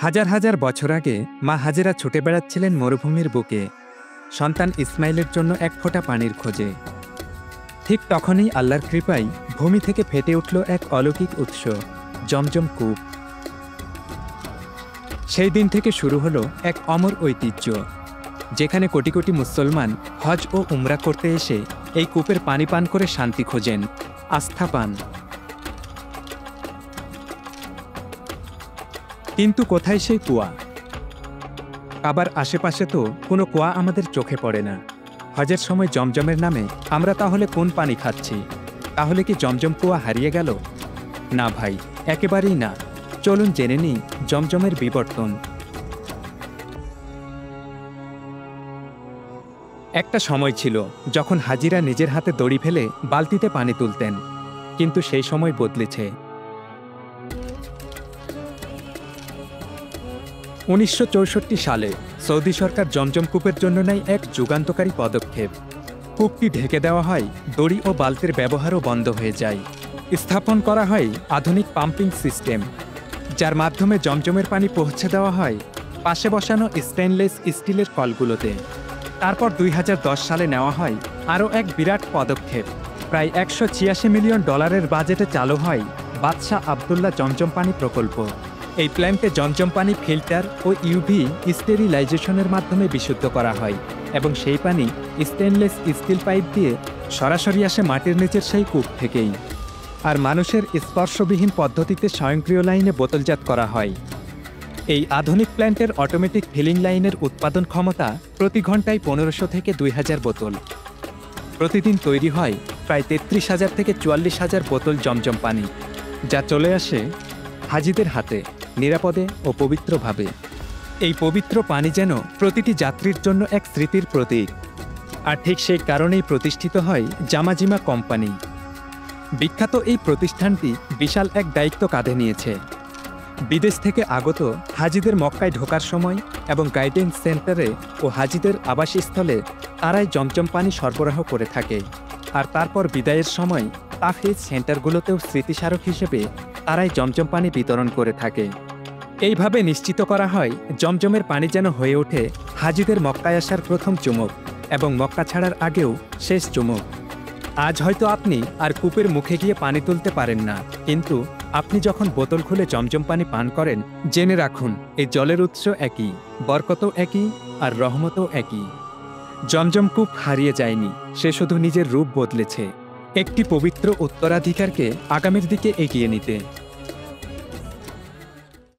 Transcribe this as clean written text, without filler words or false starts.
হাজার হাজার বছর আগে মা হাজেরা ছুটে বেড়াচ্ছিলেন মরুভূমির বুকে সন্তান ইসমাইলের জন্য এক ফোঁটা পানির খোঁজে। ঠিক তখনই আল্লাহর কৃপায় ভূমি থেকে ফেটে উঠল এক অলৌকিক উৎস, জমজম কূপ। সেই দিন থেকে শুরু হলো এক অমর ঐতিহ্য, যেখানে কোটি কোটি মুসলমান হজ ও উমরা করতে এসে এই কূপের পানি পান করে শান্তি খোঁজেন, আস্থা পান। কিন্তু কোথায় সেই কুয়া? আবার আশেপাশে তো কোনো কুয়া আমাদের চোখে পড়ে না। হজের সময় জমজমের নামে আমরা তাহলে কোন পানি খাচ্ছি? তাহলে কি জমজম কুয়া হারিয়ে গেল? না ভাই, একেবারেই না। চলুন জেনে নিই জমজমের বিবর্তন। একটা সময় ছিল যখন হাজিরা নিজের হাতে দড়ি ফেলে বালতিতে পানি তুলতেন, কিন্তু সেই সময় বদলেছে। 1964 সালে সৌদি সরকার জমজম কূপের জন্য নেয় এক যুগান্তকারী পদক্ষেপ। কূপটি ঢেকে দেওয়া হয়, দড়ি ও বালতির ব্যবহারও বন্ধ হয়ে যায়। স্থাপন করা হয় আধুনিক পাম্পিং সিস্টেম, যার মাধ্যমে জমজমের পানি পৌঁছে দেওয়া হয় পাশে বসানো স্টেনলেস স্টিলের কলগুলোতে। তারপর 2010 সালে নেওয়া হয় আরও এক বিরাট পদক্ষেপ। প্রায় $186 মিলিয়ন বাজেটে চালু হয় বাদশাহ আবদুল্লাহ জমজম পানি প্রকল্প। এই প্ল্যান্টে জমজম পানি ফিল্টার ও ইউভি স্টেরিলাইজেশনের মাধ্যমে বিশুদ্ধ করা হয় এবং সেই পানি স্টেনলেস স্টিল পাইপ দিয়ে সরাসরি আসে মাটির নিচের সেই কূপ থেকেই। আর মানুষের স্পর্শবিহীন পদ্ধতিতে স্বয়ংক্রিয় লাইনে বোতলজাত করা হয়। এই আধুনিক প্ল্যান্টের অটোমেটিক ফিলিং লাইনের উৎপাদন ক্ষমতা প্রতি ঘন্টায় 1500 থেকে 2000 বোতল। প্রতিদিন তৈরি হয় প্রায় 33,000 থেকে 44,000 বোতল জমজম পানি, যা চলে আসে হাজিদের হাতে নিরাপদে ও পবিত্রভাবে। এই পবিত্র পানি যেন প্রতিটি যাত্রীর জন্য এক স্মৃতির প্রতীক। আর ঠিক সেই কারণেই প্রতিষ্ঠিত হয় জামাজিমা কোম্পানি। বিখ্যাত এই প্রতিষ্ঠানটি বিশাল এক দায়িত্ব কাঁধে নিয়েছে। বিদেশ থেকে আগত হাজিদের মক্কায় ঢোকার সময় এবং গাইডেন্স সেন্টারে ও হাজিদের আবাসস্থলে তারাই জমজম পানি সরবরাহ করে থাকে। আর তারপর বিদায়ের সময় তাফহিজ সেন্টারগুলোতেও স্মৃতিস্মারক হিসেবে তারাই জমজম পানি বিতরণ করে থাকে। এইভাবে নিশ্চিত করা হয় জমজমের পানি যেন হয়ে ওঠে হাজিদের মক্কায় আসার প্রথম চুমুক এবং মক্কা ছাড়ার আগেও শেষ চুমুক। আজ হয়তো আপনি আর কূপের মুখে গিয়ে পানি তুলতে পারেন না, কিন্তু আপনি যখন বোতল খুলে জমজম পানি পান করেন, জেনে রাখুন এই জলের উৎস একই, বরকতও একই, আর রহমতও একই। জমজম কূপ হারিয়ে যায়নি, সে শুধু নিজের রূপ বদলেছে, একটি পবিত্র উত্তরাধিকারকে আগামীর দিকে এগিয়ে নিতে।